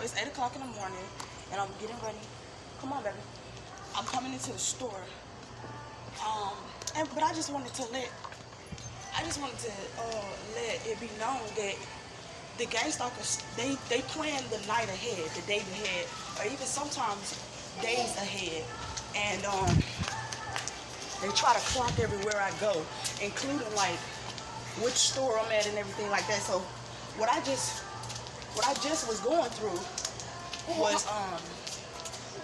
it's 8 o'clock in the morning, and I'm getting ready. Come on, baby. I'm coming into the store. But I just wanted to let it be known that the gang stalkers, they plan the night ahead, the day ahead, or even sometimes days ahead, and they try to clock everywhere I go, including like which store I'm at and everything like that. So what I just was going through was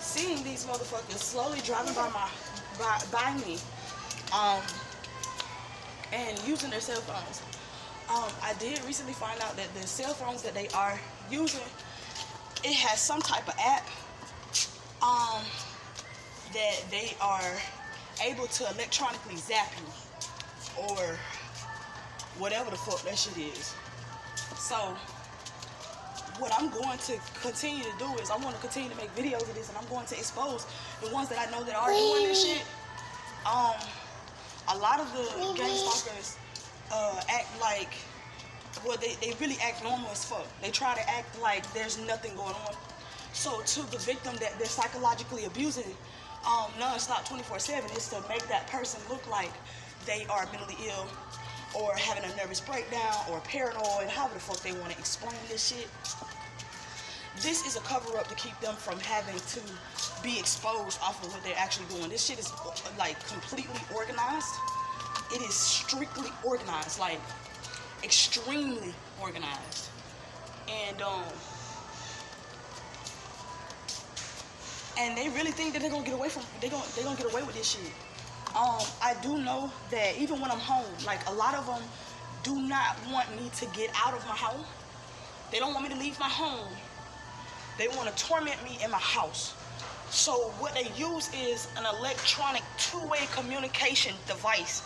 seeing these motherfuckers slowly driving by me, and using their cell phones. I did recently find out that the cell phones that they are using, it has some type of app that they are able to electronically zap you or whatever the fuck that shit is. So what I'm going to continue to do is I'm going to continue to make videos of this, and I'm going to expose the ones that I know that are doing this shit. A lot of the gang stalkers act like, well, they really act normal as fuck. They try to act like there's nothing going on. So to the victim that they're psychologically abusing non-stop 24/7 is to make that person look like they are mentally ill or having a nervous breakdown or paranoid, however the fuck they want to explain this shit. This is a cover-up to keep them from having to be exposed off of what they're actually doing. This shit is like completely organized. It is strictly organized, like extremely organized. And they really think that they're gonna get away with this shit. I do know that even when I'm home, like a lot of them do not want me to get out of my home. They don't want me to leave my home. They want to torment me in my house. So what they use is an electronic two-way communication device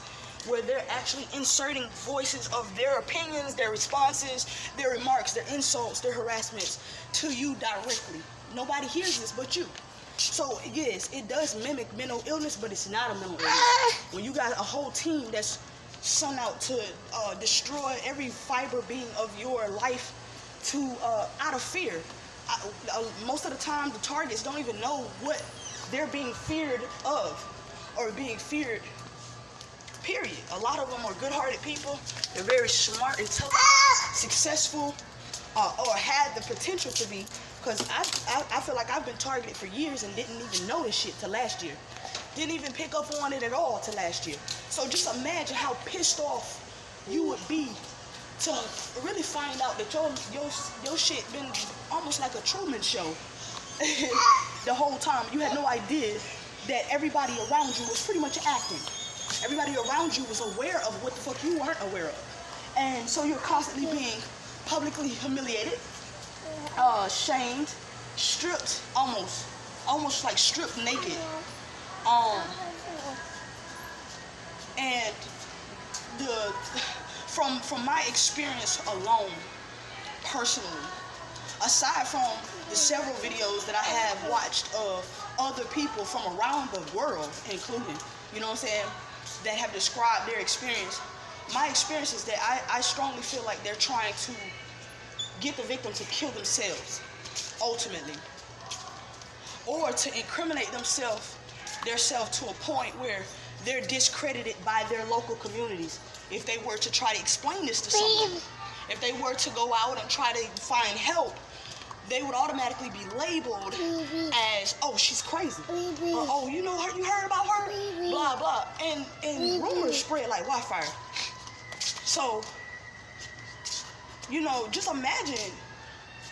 where they're actually inserting voices of their opinions, their responses, their remarks, their insults, their harassments to you directly. Nobody hears this but you. So yes, it does mimic mental illness, but it's not a mental illness. When you got a whole team that's sent out to destroy every fiber being of your life to out of fear. Most of the time, the targets don't even know what they're being feared of or being feared, period. A lot of them are good-hearted people. They're very smart, intelligent, successful, or had the potential to be. Because I feel like I've been targeted for years and didn't even know this shit till last year. Didn't even pick up on it at all till last year. So just imagine how pissed off you would be to really find out that your shit been almost like a Truman Show the whole time. You had no idea that everybody around you was pretty much acting. Everybody around you was aware of what the fuck you weren't aware of. And so you're constantly being publicly humiliated, shamed, stripped, almost like stripped naked. And from my experience alone, personally, aside from the several videos that I have watched of other people from around the world, including, you know what I'm saying, that have described their experience, my experience is that I strongly feel like they're trying to get the victim to kill themselves, ultimately, or to incriminate themselves to a point where they're discredited by their local communities. If they were to try to explain this to someone, if they were to go out and try to find help, they would automatically be labeled as, oh, she's crazy. Or, oh, you know her, you heard about her? Blah, blah. And rumors spread like wildfire. So, you know, just imagine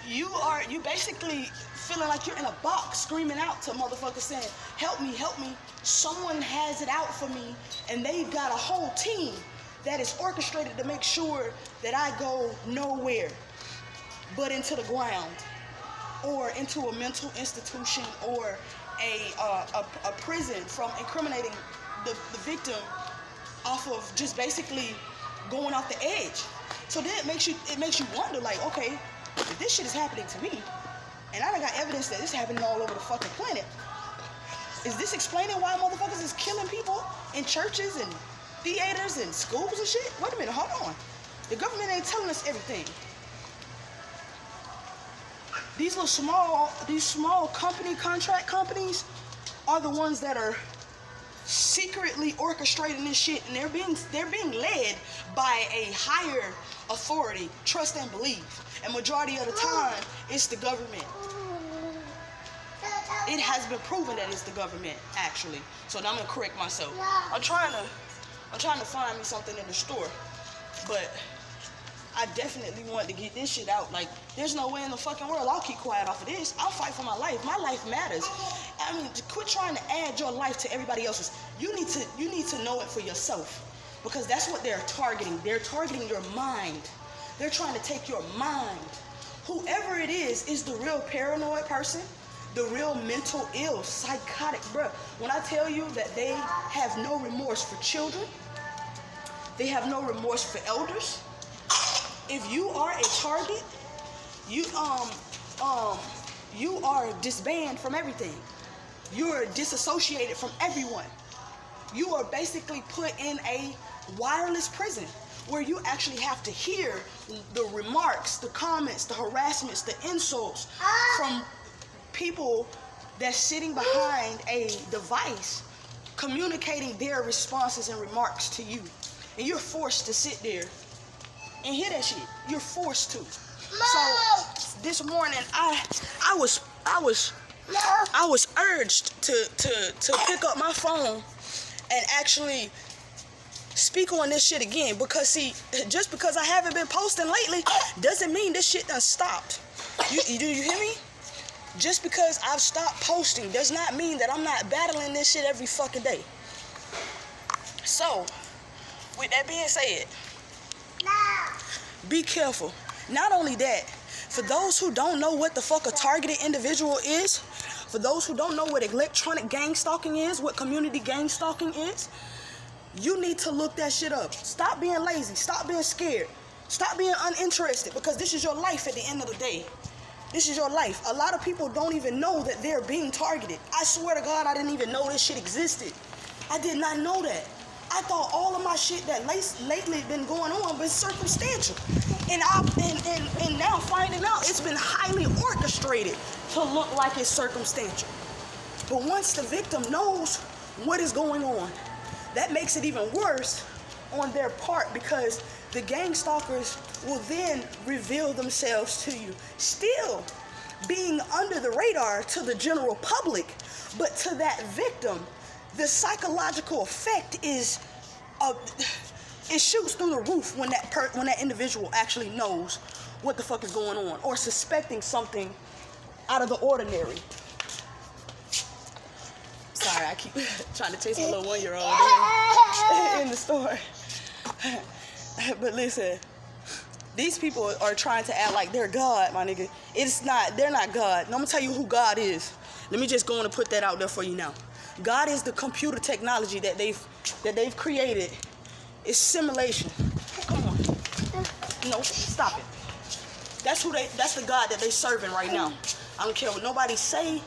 you basically feeling like you're in a box screaming out to motherfuckers saying, help me, help me. Someone has it out for me, and they've got a whole team that is orchestrated to make sure that I go nowhere but into the ground or into a mental institution or a prison from incriminating the victim off of just basically going off the edge. So then it makes you wonder, like, okay, if this shit is happening to me, and I done got evidence that this is happening all over the fucking planet, is this explaining why motherfuckers is killing people in churches and theaters and schools and shit? Wait a minute, hold on. The government ain't telling us everything. these small contract companies are the ones that are secretly orchestrating this shit, and they're being led by a higher authority, trust and believe. And majority of the time, it's the government. It has been proven that it's the government, actually. So now I'm gonna correct myself. I'm trying to find me something in the store, but I definitely want to get this shit out. Like, there's no way in the fucking world I'll keep quiet off of this. I'll fight for my life. My life matters. I mean, quit trying to add your life to everybody else's. You need to know it for yourself, because that's what they're targeting. They're targeting your mind. They're trying to take your mind. Whoever it is the real paranoid person, the real mental ill, psychotic, bruh. When I tell you that they have no remorse for children, they have no remorse for elders. If you are a target, you are disbanded from everything. You are disassociated from everyone. You are basically put in a wireless prison where you actually have to hear the remarks, the comments, the harassments, the insults from people that's sitting behind a device communicating their responses and remarks to you. And you're forced to sit there and hear that shit. You're forced to. So this morning I was urged to pick up my phone and actually speak on this shit again, because see, just because I haven't been posting lately doesn't mean this shit done stopped. Do you hear me? Just because I've stopped posting does not mean that I'm not battling this shit every fucking day. So, with that being said, be careful. Not only that, for those who don't know what the fuck a targeted individual is, for those who don't know what electronic gang stalking is, what community gang stalking is, you need to look that shit up. Stop being lazy. Stop being scared. Stop being uninterested, because this is your life at the end of the day. This is your life. A lot of people don't even know that they're being targeted. I swear to God, I didn't even know this shit existed. I did not know that. I thought all of my shit that lately been going on been circumstantial. And now finding out it's been highly orchestrated to look like it's circumstantial. But once the victim knows what is going on, that makes it even worse on their part, because the gang stalkers will then reveal themselves to you, still being under the radar to the general public, but to that victim, the psychological effect is it shoots through the roof when that individual actually knows what the fuck is going on, or suspecting something out of the ordinary. Sorry, I keep trying to chase my little 1-year-old in the store. But listen, these people are trying to act like they're God, my nigga. They're not God. And I'm gonna tell you who God is. Let me just go on and put that out there for you now. God is the computer technology that they've created. It's simulation. Come on. No, stop it. That's the God that they serving right now. I don't care what nobody say,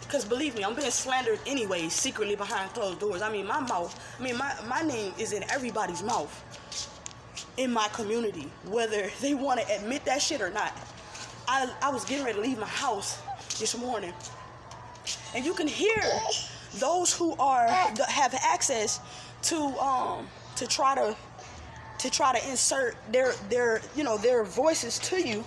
because believe me, I'm being slandered anyway, secretly behind closed doors. I mean, my name is in everybody's mouth in my community, whether they want to admit that shit or not. I was getting ready to leave my house this morning, and you can hear those who have access to try to insert their voices to you.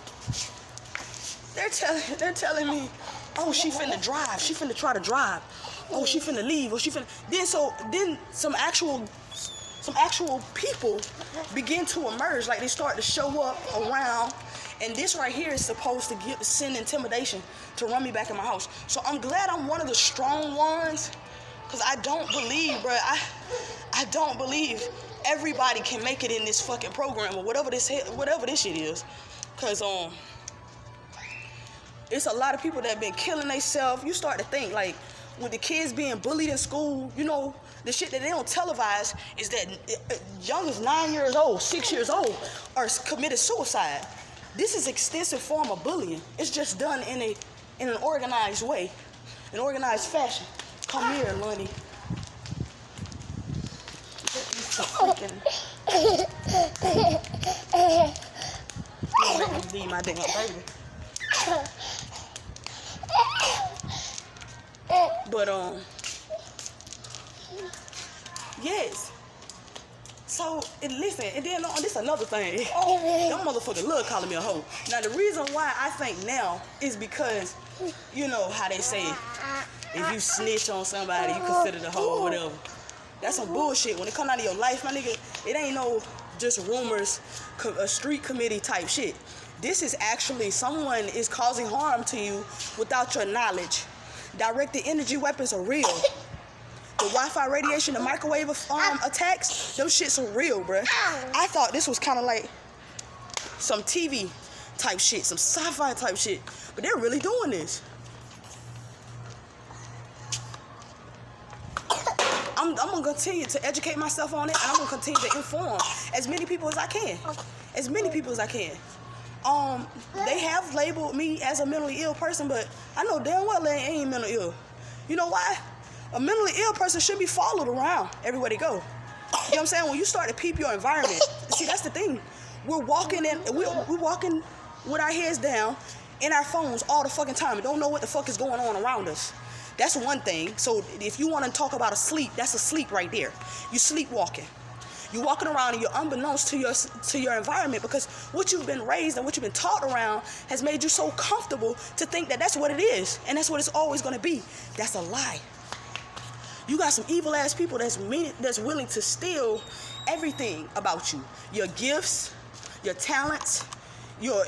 They're telling me, oh, she finna drive. She finna try to drive. Oh, she finna leave. Oh, she finna. Then some actual people begin to emerge. Like, they start to show up around. And this right here is supposed to send intimidation to run me back in my house. So I'm glad I'm one of the strong ones, because I don't believe, bro. I don't believe everybody can make it in this fucking program or whatever this shit is. Because it's a lot of people that have been killing themselves. You start to think, like, with the kids being bullied in school, the shit that they don't televise is that young as 9 years old, 6 years old, are committed suicide. This is extensive form of bullying. It's just done in an organized way, an organized fashion. Come here, Lundy. Leave my damn baby. But yes. So, listen, and then this another thing. Them motherfuckers love calling me a hoe. Now, the reason why I think now is because, you know how they say, if you snitch on somebody, you consider the hoe or whatever. That's some bullshit. When it come out of your life, my nigga, it ain't no just rumors, a street committee type shit. This is actually someone is causing harm to you without your knowledge. Directed energy weapons are real. The Wi-Fi radiation, the microwave attacks, those shits are real, bruh. I thought this was kind of like some TV type shit, some sci-fi type shit, but they're really doing this. I'm gonna continue to educate myself on it, and I'm gonna continue to inform as many people as I can. As many people as I can. They have labeled me as a mentally ill person, but I know damn well they ain't mentally ill. You know why? A mentally ill person should be followed around everywhere they go. You know what I'm saying? When you start to peep your environment, see, that's the thing. We're walking with our heads down in our phones all the fucking time and don't know what the fuck is going on around us. That's one thing. So if you want to talk about a sleep, that's a sleep right there. You sleepwalking. You're walking around and you're unbeknownst to your environment because what you've been raised and what you've been taught around has made you so comfortable to think that that's what it is and that's what it's always going to be. That's a lie. You got some evil ass people that's willing to steal everything about you. Your gifts, your talents, your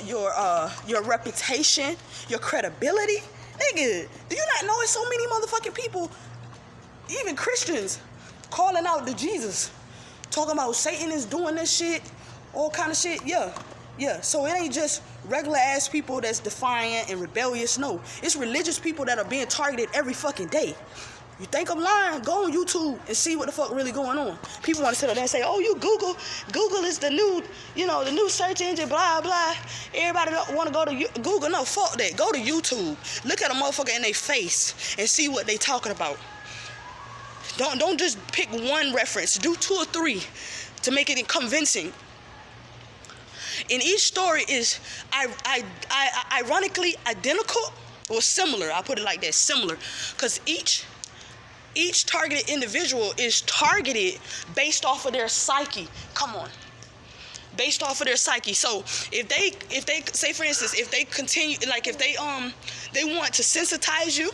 reputation, your credibility. Nigga, do you not know it's so many motherfucking people, even Christians, calling out to Jesus, talking about Satan is doing this shit, all kind of shit. Yeah. So it ain't just regular ass people that's defiant and rebellious. No, it's religious people that are being targeted every fucking day. You think I'm lying? Go on YouTube and see what the fuck really going on. People want to sit up there and say, oh, you Google is the new, the new search engine, blah, blah. Everybody want to go to Google. No, fuck that. Go to YouTube. Look at a motherfucker in their face and see what they talking about. Don't just pick one reference. Do 2 or 3 to make it convincing. And each story is ironically identical or similar. I'll put it like that, similar. Because each targeted individual is targeted based off of their psyche. Come on. Based off of their psyche. So if they say, for instance, if they continue, like if they want to sensitize you,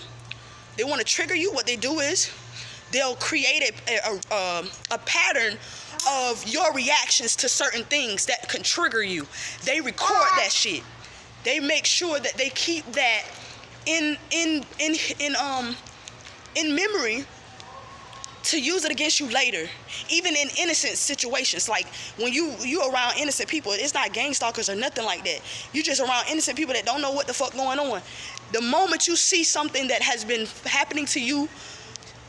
they want to trigger you, what they do is they'll create a pattern of your reactions to certain things that can trigger you. They record that shit. They make sure that they keep that in memory to use it against you later, even in innocent situations. Like when you around innocent people, it's not gang stalkers or nothing like that. You just around innocent people that don't know what the fuck going on. The moment you see something that has been happening to you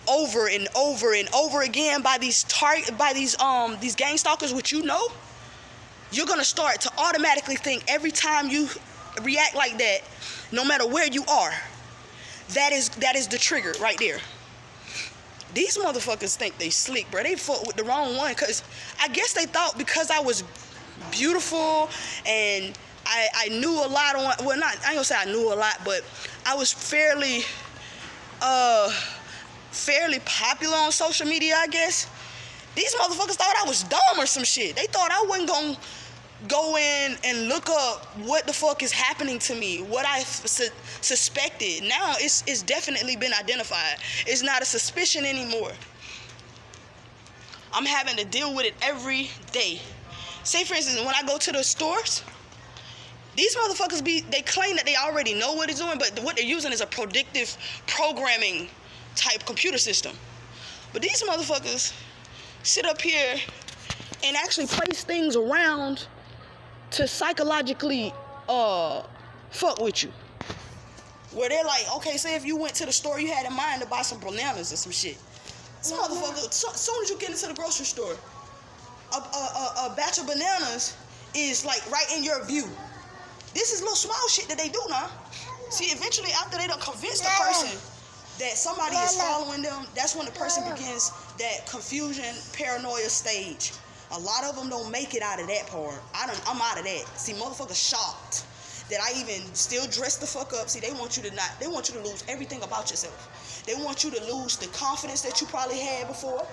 over and over and over again by these gang stalkers, which you know, you're gonna start to automatically think every time you react like that, no matter where you are, that is the trigger right there. These motherfuckers think they slick, bro. They fought with the wrong one, because I guess they thought because I was beautiful and I knew a lot on, well, not, I ain't gonna say I knew a lot, but I was fairly popular on social media, I guess. These motherfuckers thought I was dumb or some shit. They thought I wasn't gonna go in and look up what the fuck is happening to me, what I suspected. Now it's definitely been identified. It's not a suspicion anymore. I'm having to deal with it every day. Say, for instance, when I go to the stores, these motherfuckers they claim that they already know what it's doing, but what they're using is a predictive programming type computer system. But these motherfuckers sit up here and actually place things around to psychologically fuck with you. Where they're like, okay, say if you went to the store, you had in mind to buy some bananas or some shit. This motherfucker, as soon as you get into the grocery store, a batch of bananas is like right in your view. This is little small shit that they do now. See, eventually after they done convince the person that somebody is following them, that's when the person begins that confusion, paranoia stage. A lot of them don't make it out of that part. I'm out of that. See, motherfuckers shocked that I even still dress the fuck up. See, they want you to lose everything about yourself. They want you to lose the confidence that you probably had before.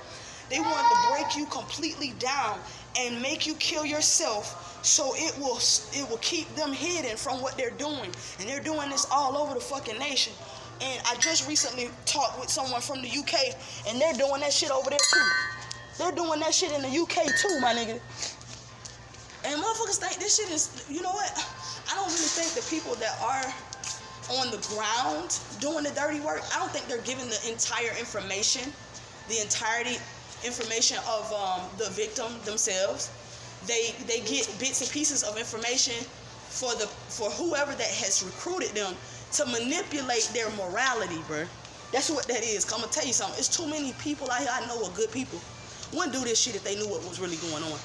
They want to break you completely down and make you kill yourself, so it will keep them hidden from what they're doing. And they're doing this all over the fucking nation. And I just recently talked with someone from the UK, and they're doing that shit over there too. They're doing that shit in the UK too, my nigga. And motherfuckers think this shit is, you know what? I don't really think the people that are on the ground doing the dirty work, I don't think they're giving the entire information, the entirety information of the victim themselves. They get bits and pieces of information for whoever that has recruited them to manipulate their morality, bro. That's what that is. I'm gonna tell you something. It's too many people out here I know are good people. Wouldn't do this shit if they knew what was really going on.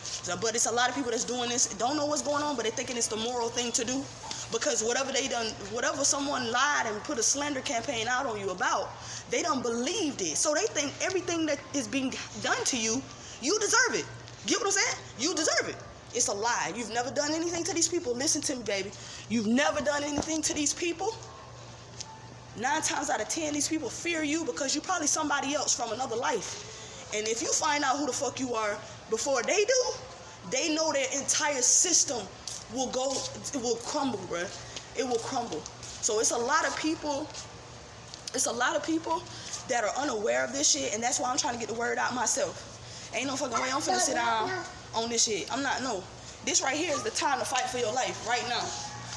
So, but it's a lot of people that's doing this, don't know what's going on, but they're thinking it's the moral thing to do. Because whatever someone lied and put a slander campaign out on you about, they done believed it. So they think everything that is being done to you, you deserve it. Get what I'm saying? You deserve it. It's a lie. You've never done anything to these people. Listen to me, baby. You've never done anything to these people. 9 times out of 10, these people fear you because you're probably somebody else from another life. And if you find out who the fuck you are before they do, they know their entire system will crumble, bruh. It will crumble. So it's a lot of people that are unaware of this shit, and that's why I'm trying to get the word out myself. Ain't no fucking way I'm finna sit down on this shit. I'm not, no. This right here is the time to fight for your life, right now.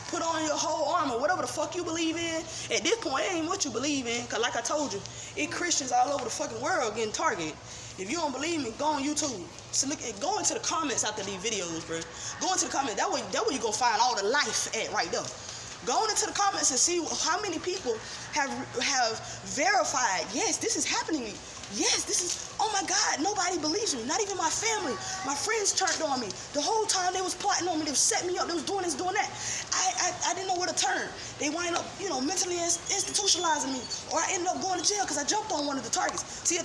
Put on your whole armor, whatever the fuck you believe in. At this point, it ain't what you believe in, because like I told you, it Christians all over the fucking world getting targeted. If you don't believe me, go on YouTube. So go into the comments after these videos, bro. Go into the comments. That way you gonna find all the life at right there. Go on into the comments and see how many people have verified, yes, this is happening to me. Yes, this is, oh my God, nobody believes me. Not even my family. My friends turned on me. The whole time they was plotting on me. They was setting me up. They was doing this, doing that. I didn't know where to turn. They wind up, mentally institutionalizing me. Or I ended up going to jail because I jumped on one of the targets. See,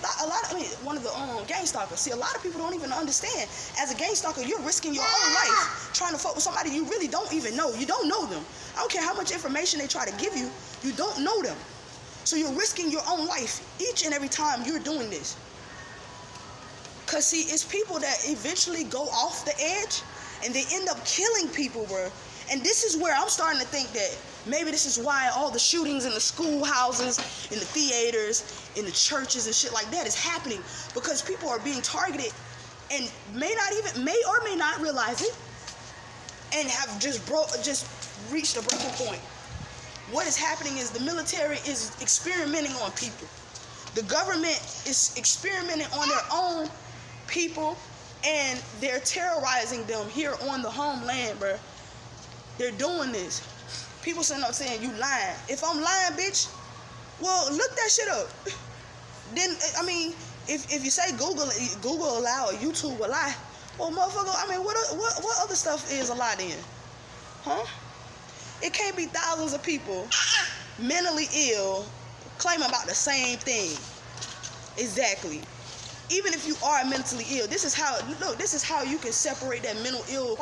one of the gang stalkers. See, a lot of people don't even understand. As a gang stalker, you're risking your own life trying to fuck with somebody you really don't even know. You don't know them. I don't care how much information they try to give you. You don't know them. So you're risking your own life each and every time you're doing this. Because, see, it's people that eventually go off the edge and they end up killing people, bro. And this is where I'm starting to think that maybe this is why all the shootings in the schoolhouses, in the theaters, in the churches and shit like that is happening. Because people are being targeted and may or may not realize it and have just reached a breaking point. What is happening is the military is experimenting on people. The government is experimenting on their own people, and they're terrorizing them here on the homeland, bro. They're doing this. People sitting up saying, you lying. If I'm lying, bitch, well, look that shit up. Then, I mean, if you say Google a lie or YouTube a lie, well, motherfucker, I mean, what other stuff is a lie then? Huh? It can't be thousands of people mentally ill claiming about the same thing. Exactly. Even if you are mentally ill, this is how you can separate that mental ill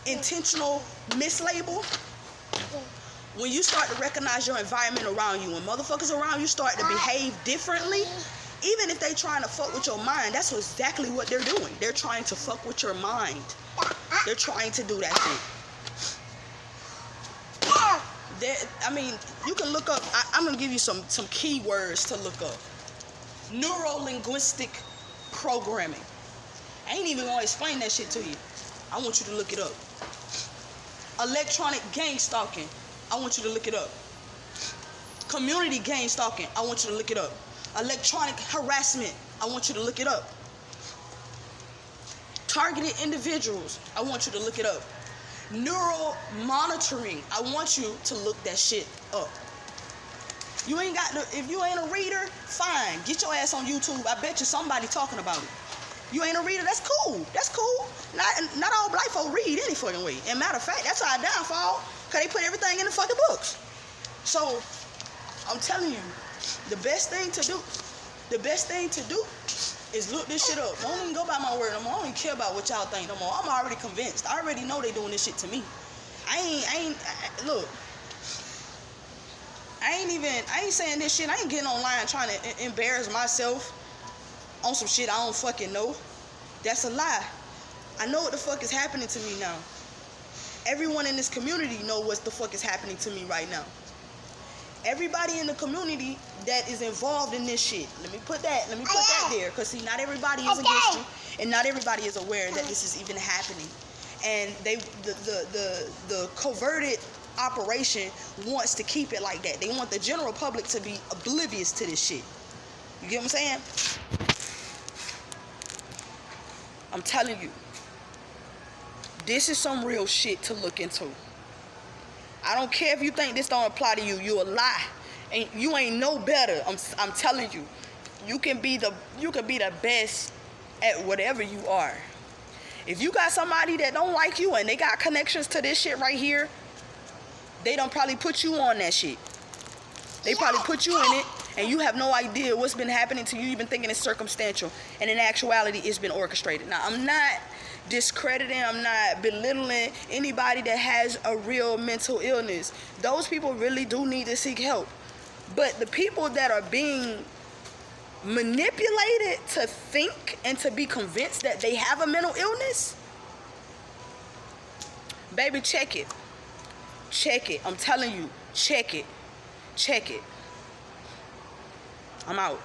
intentional mislabel. When you start to recognize your environment around you, when motherfuckers around you start to behave differently, even if they trying to fuck with your mind, that's exactly what they're doing. They're trying to fuck with your mind. They're trying to do that thing. You can look up, I'm going to give you some keywords to look up. Neuro-linguistic programming. I ain't even going to explain that shit to you. I want you to look it up. Electronic gang stalking. I want you to look it up. Community gang stalking. I want you to look it up. Electronic harassment. I want you to look it up. Targeted individuals. I want you to look it up. Neural monitoring. I want you to look that shit up. If you ain't a reader, fine. Get your ass on YouTube. I bet you somebody talking about it. You ain't a reader, that's cool. That's cool. Not all black folk read any fucking way. And matter of fact, that's our downfall, because they put everything in the fucking books. So, I'm telling you, the best thing to do is look this shit up. Don't even go by my word no more. I don't even care about what y'all think no more. I'm already convinced. I already know they doing this shit to me. Look, I ain't saying this shit. I ain't getting online trying to embarrass myself on some shit I don't fucking know. That's a lie. I know what the fuck is happening to me now. Everyone in this community know what the fuck is happening to me right now. Everybody in the community that is involved in this shit. Let me put that there. Because see, not everybody is against you. And not everybody is aware that this is even happening. And the coverted operation wants to keep it like that. They want the general public to be oblivious to this shit. You get what I'm saying? I'm telling you, this is some real shit to look into. I don't care if you think this don't apply to you. You a lie. And you ain't no better. I'm telling you. You can be the best at whatever you are. If you got somebody that don't like you and they got connections to this shit right here, they don't probably put you on that shit. They probably put you in it and you have no idea what's been happening to you. You've been thinking it's circumstantial. And in actuality, it's been orchestrated. Now, I'm not discrediting, I'm not belittling anybody that has a real mental illness. Those people really do need to seek help. But the people that are being manipulated to think and to be convinced that they have a mental illness, baby, check it. Check it. I'm telling you, check it. Check it. I'm out.